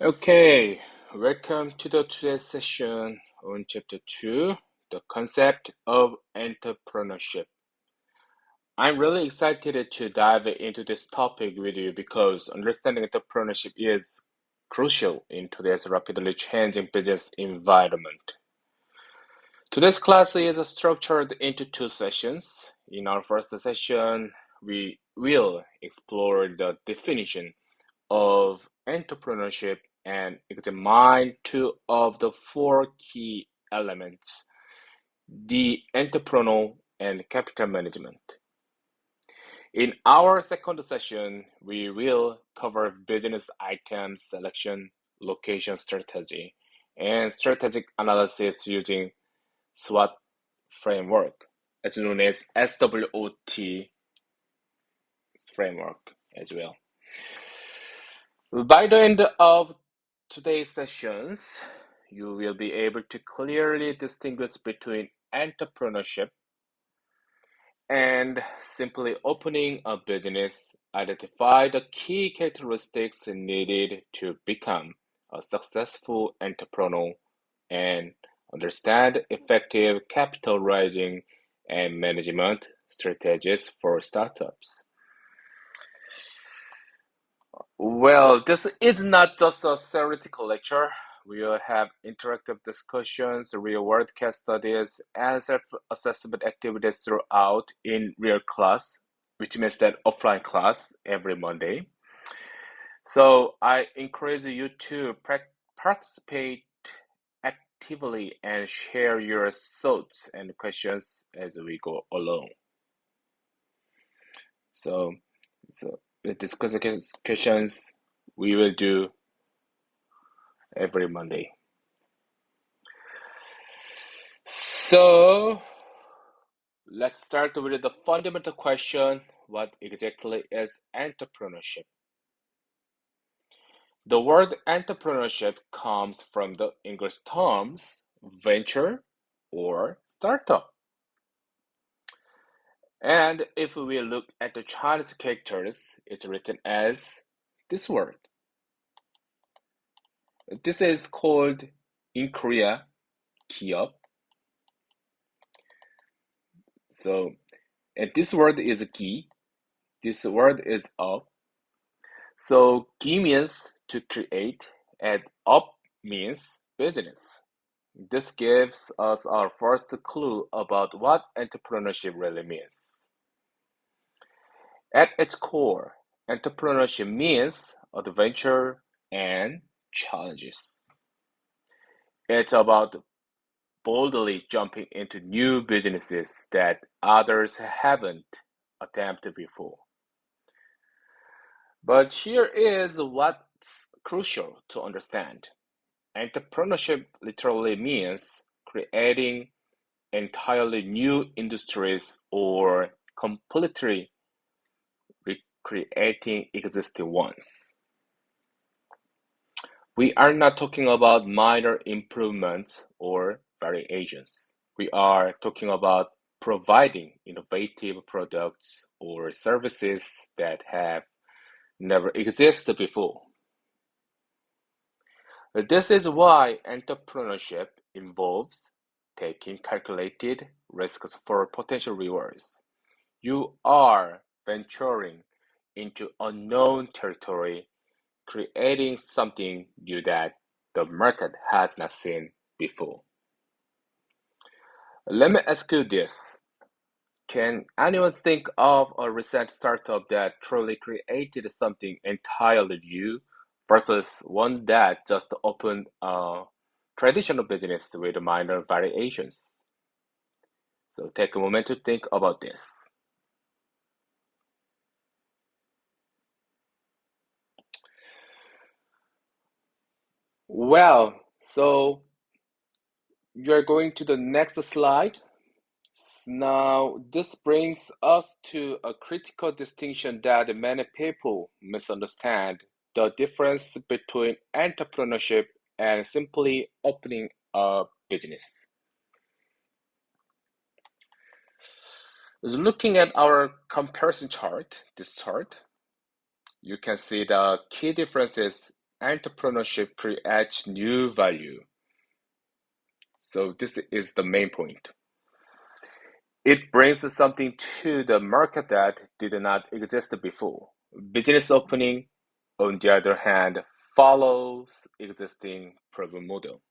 Okay, welcome to the today's session on chapter 2, the concept of entrepreneurship. I'm really excited to dive into this topic with you because understanding entrepreneurship is crucial in today's rapidly changing business environment. Today's class is structured into two sessions. In our first session, we will explore the definition of entrepreneurship and examine two of the four key elements, the entrepreneurial and capital management. In our second session, we will cover business items selection, location strategy, and strategic analysis using SWOT framework, as known as SWOT framework as well. By the end of today's sessions, you will be able to clearly distinguish between entrepreneurship and simply opening a business, identify the key characteristics needed to become a successful entrepreneur, and understand effective capital raising and management strategies for startups. Well, this is not just a theoretical lecture. We will have interactive discussions, real-world case studies, and self-assessment activities throughout in real class, which means that offline class every Monday. So I encourage you to participate actively and share your thoughts and questions as we go along. So, so the discussions we will do every Monday. So let's start with the fundamental question: what exactly is entrepreneurship? The word entrepreneurship comes from the English terms venture or startup. And if we look at the Chinese characters, it's written as this word. This is called in Korea 기업. So, and this word is 기. This word is up. So, 기 means to create, and up means business. This gives us our first clue about what entrepreneurship really means. At its core, entrepreneurship means adventure and challenges. It's about boldly jumping into new businesses that others haven't attempted before. But here is what's crucial to understand. Entrepreneurship literally means creating entirely new industries or completely recreating existing ones. We are not talking about minor improvements or variations. We are talking about providing innovative products or services that have never existed before. This is why entrepreneurship involves taking calculated risks for potential rewards. You are venturing into unknown territory, creating something new that the market has not seen before. Let me ask you this. Can anyone think of a recent startup that truly created something entirely new versus one that just opened a traditional business with minor variations? So take a moment to think about this. Well, so you're going to the next slide. Now, this brings us to a critical distinction that many people misunderstand: the difference between entrepreneurship and simply opening a business. Looking at our comparison chart, this chart, you can see the key differences entrepreneurship creates new value. So this is the main point. It brings something to the market that did not exist before. Business opening, on the other hand, follows existing proven model.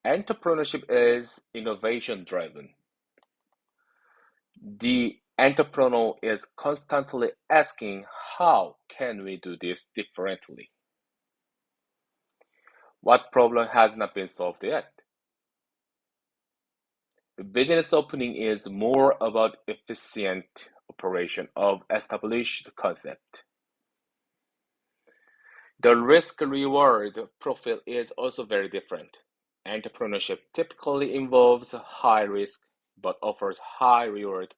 Entrepreneurship is innovation driven. The entrepreneur is constantly asking, how can we do this differently? What problem has not been solved yet? Business opening is more about efficient operation of established concept. The risk-reward profile is also very different. Entrepreneurship typically involves high risk but offers high reward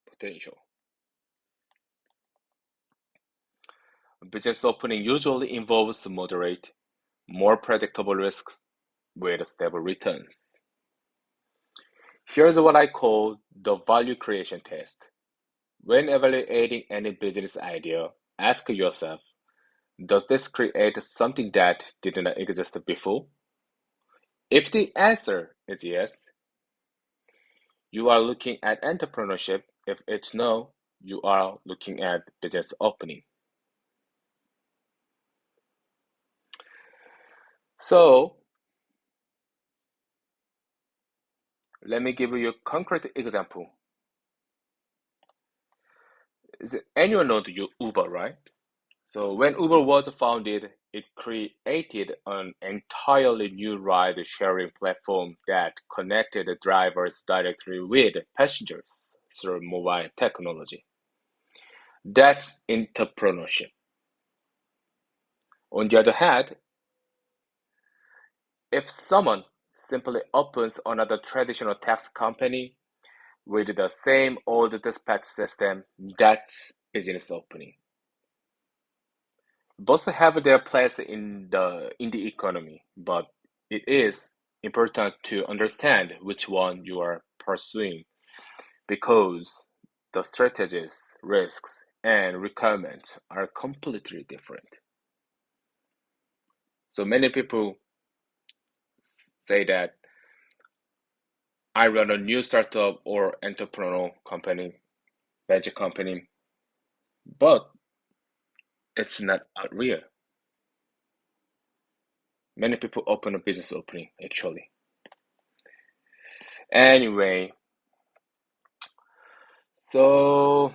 potential. Business opening usually involves moderate, more predictable risks with stable returns. Here's what I call the value creation test. When evaluating any business idea, ask yourself, does this create something that did not exist before? If the answer is yes, you are looking at entrepreneurship. If it's no, you are looking at business opening. So, let me give you a concrete example. Anyone knows Uber, right? So when Uber was founded, it created an entirely new ride-sharing platform that connected drivers directly with passengers through mobile technology. That's entrepreneurship. On the other hand, if someone simply opens another traditional taxi company with the same old dispatch system, that's business opening. Both have their place in the economy, but it is important to understand which one you are pursuing because the strategies, risks, and requirements are completely different. So many people say that I run a new startup or entrepreneurial company, venture company, but it's not real. Many people open a business opening actually. Anyway, so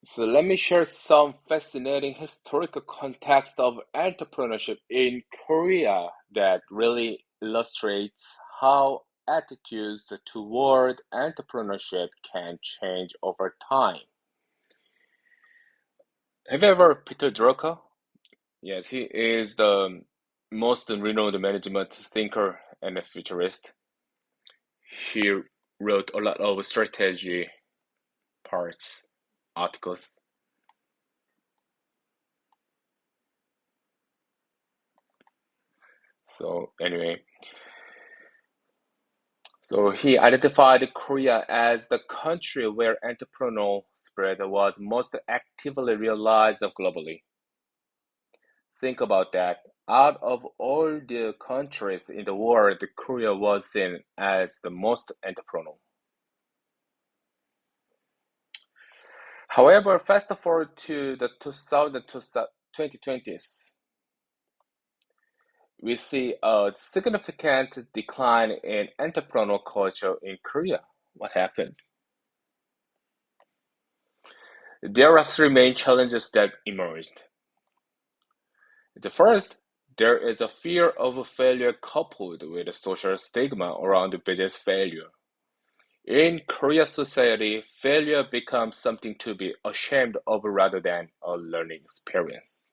So let me share some fascinating historical context of entrepreneurship in Korea that really illustrates how attitudes toward entrepreneurship can change over time. Have you ever heard Peter Drucker? Yes, he is the most renowned management thinker and a futurist. He wrote a lot of strategy parts, articles. So anyway, so he identified Korea as the country where entrepreneurial spirit was most actively realized globally. Think about that. Out of all the countries in the world, Korea was seen as the most entrepreneurial. However, fast forward to the 2020s, we see a significant decline in entrepreneurial culture in Korea. What happened? There are three main challenges that emerged. The first, there is a fear of failure coupled with a social stigma around business failure. In Korean society, failure becomes something to be ashamed of rather than a learning experience.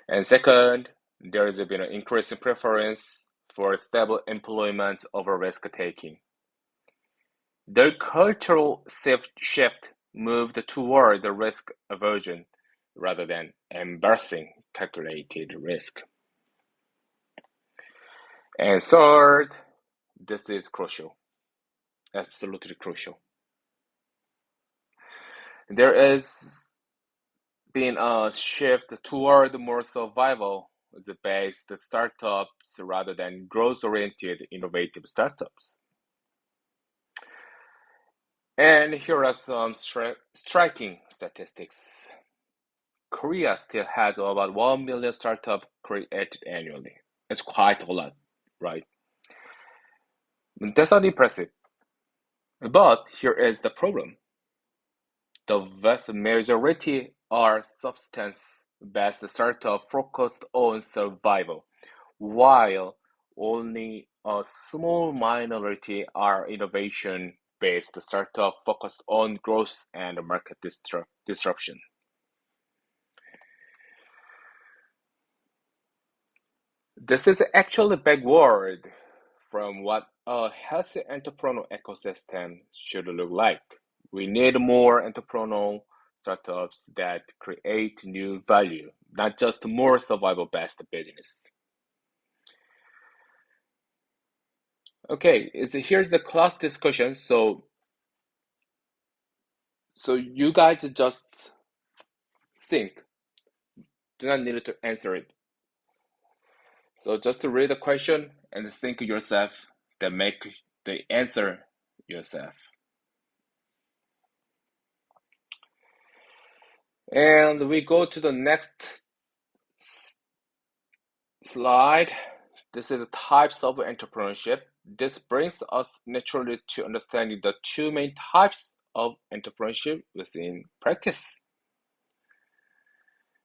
And second, there has been an increasing preference for stable employment over risk taking. The cultural shift moved toward the risk aversion rather than embracing calculated risk. And third, this is crucial, absolutely crucial. There is been a shift toward more survival-based startups rather than growth-oriented innovative startups. And here are some striking statistics. Korea still has about 1 million startups created annually. It's quite a lot, right? That's not impressive. But here is the problem. The vast majority are substance-based startups focused on survival, while only a small minority are innovation-based startups focused on growth and market disruption. This is actually backward from what a healthy entrepreneurial ecosystem should look like. We need more entrepreneurial startups that create new value, not just more survival-based business. Okay, here's the class discussion. So you guys just think, do not need to answer it. So just to read the question and think yourself, then make the answer yourself. And we go to the next slide. This is types of entrepreneurship. This brings us naturally to understanding the two main types of entrepreneurship within practice.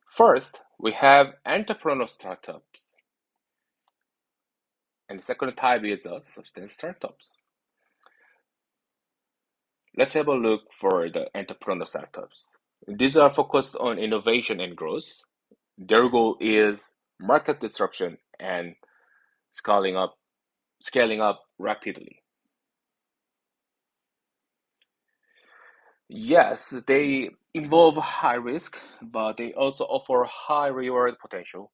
First, we have entrepreneurial startups, and the second type is substance startups. Let's have a look for the entrepreneurial startups. These are focused on innovation and growth. Their goal is market disruption and scaling up scaling up rapidly. Yes, they involve high risk, but they also offer high reward potential.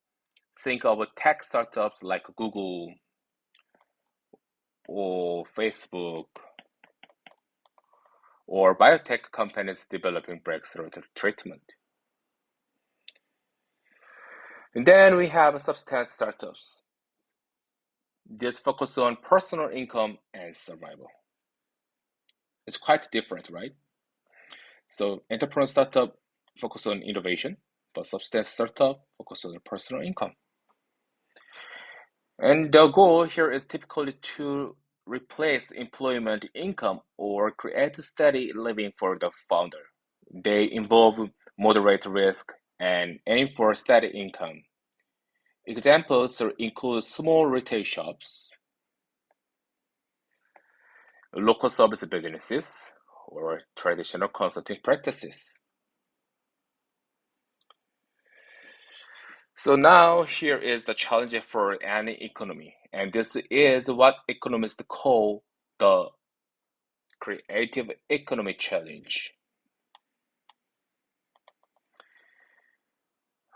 Think of tech startups like Google or Facebook or biotech companies developing breakthrough treatment. And then we have substance startups. This focus on personal income and survival. It's quite different, right? So entrepreneur startup focus on innovation, but substance startup focus on personal income. And the goal here is typically to replace employment income or create a steady living for the founder. They involve moderate risk and aim for steady income. Examples include small retail shops, local service businesses, or traditional consulting practices. So now here is the challenge for any economy, and this is what economists call the creative economy challenge.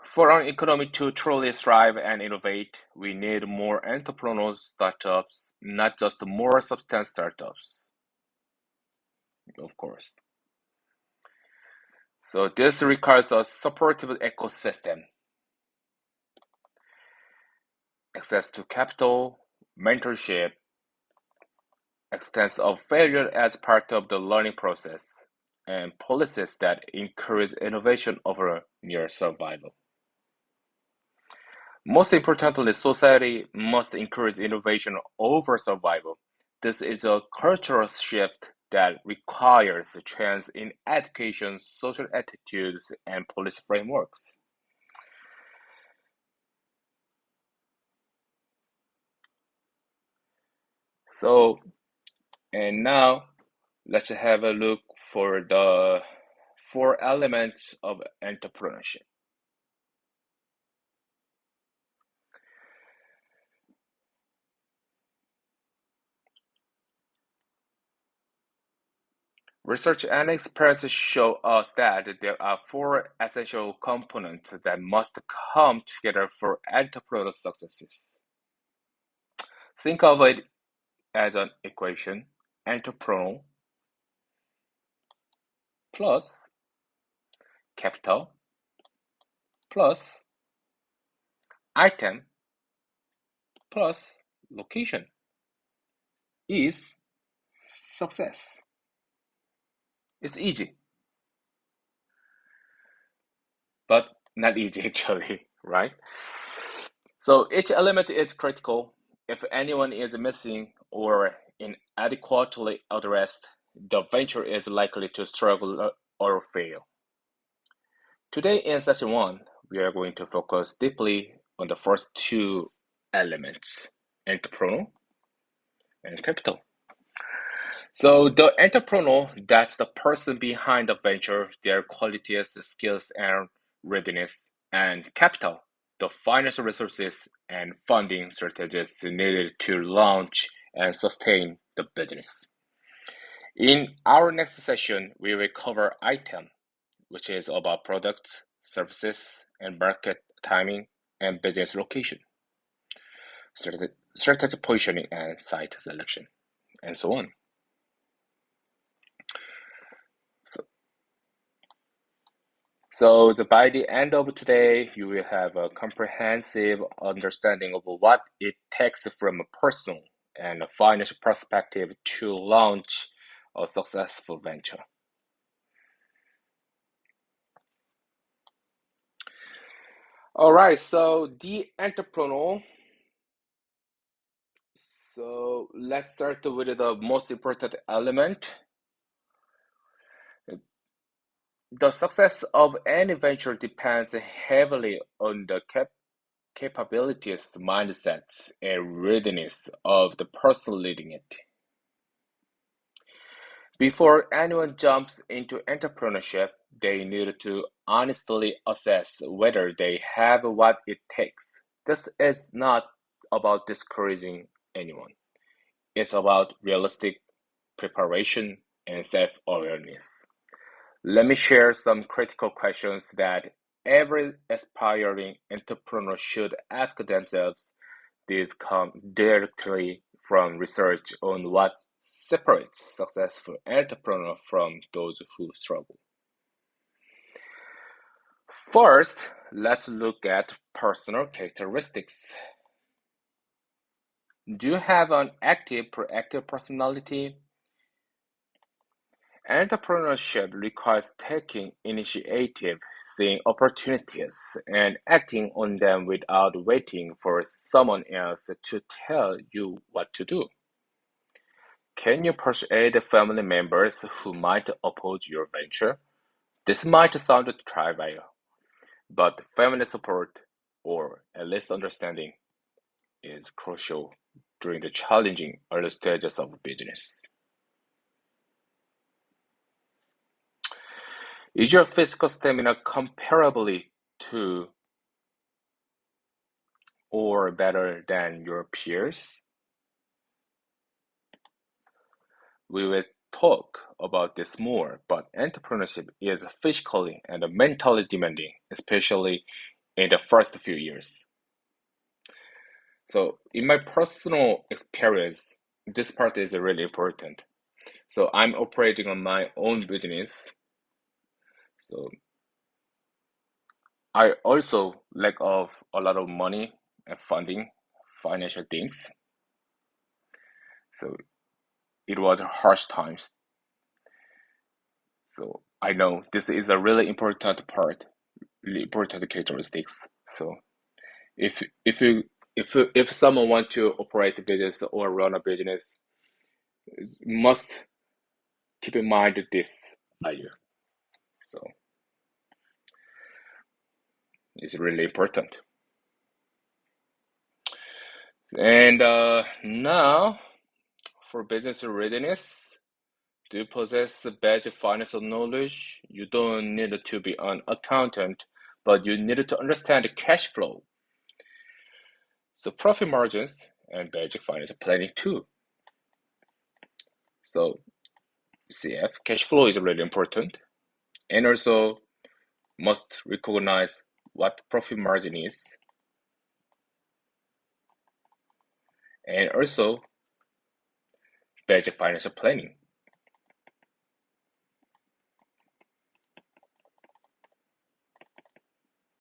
For our economy to truly thrive and innovate, we need more entrepreneurial startups, not just more substance startups, of course. So this requires a supportive ecosystem, access to capital, mentorship, acceptance of failure as part of the learning process, and policies that encourage innovation over mere survival. Most importantly, society must encourage innovation over survival. This is a cultural shift that requires change in education, social attitudes, and policy frameworks. So, and now let's have a look for the four elements of entrepreneurship. Research and experience show us that there are four essential components that must come together for entrepreneurial successes. Think of it as an equation: entrepreneurial plus capital plus item plus location is success. It's easy, but not easy actually, right? So each element is critical. If anyone is missing or inadequately addressed, the venture is likely to struggle or fail. Today in session 1, we are going to focus deeply on the first two elements, entrepreneur and capital. So the entrepreneur, that's the person behind the venture, their qualities, skills, and readiness, and capital, the financial resources and funding strategies needed to launch and sustain the business. In our next session, we will cover item, which is about products, services, and market timing and business location, strategic positioning and site selection, and so on. So, by the end of today, you will have a comprehensive understanding of what it takes from a personal and a financial perspective to launch a successful venture. All right, so the entrepreneur. So let's start with the most important element. The success of any venture depends heavily on the capabilities, mindsets, and readiness of the person leading it. Before anyone jumps into entrepreneurship, they need to honestly assess whether they have what it takes. This is not about discouraging anyone. It's about realistic preparation and self-awareness. Let me share some critical questions that every aspiring entrepreneur should ask themselves. These come directly from research on what separates successful entrepreneurs from those who struggle. First, let's look at personal characteristics. Do you have an active, proactive personality? Entrepreneurship requires taking initiative, seeing opportunities, and acting on them without waiting for someone else to tell you what to do. Can you persuade family members who might oppose your venture? This might sound trivial, but family support, or at least understanding, is crucial during the challenging early stages of business. Is your physical stamina comparably to or better than your peers? We will talk about this more, but entrepreneurship is physically and mentally demanding, especially in the first few years. So, in my personal experience, this part is really important. So, I'm operating on my own business. So, I also lack of a lot of money and funding, financial things. So, it was harsh times. So, I know this is a really important part, really important characteristics. So, if someone want to operate a business or run a business, must keep in mind this value. So it's really important. And now for business readiness, do you possess basic financial knowledge? You don't need to be an accountant, but you need to understand the cash flow, so profit margins, and basic financial planning too. So CF, cash flow is really important, and also must recognize what profit margin is, and also basic financial planning.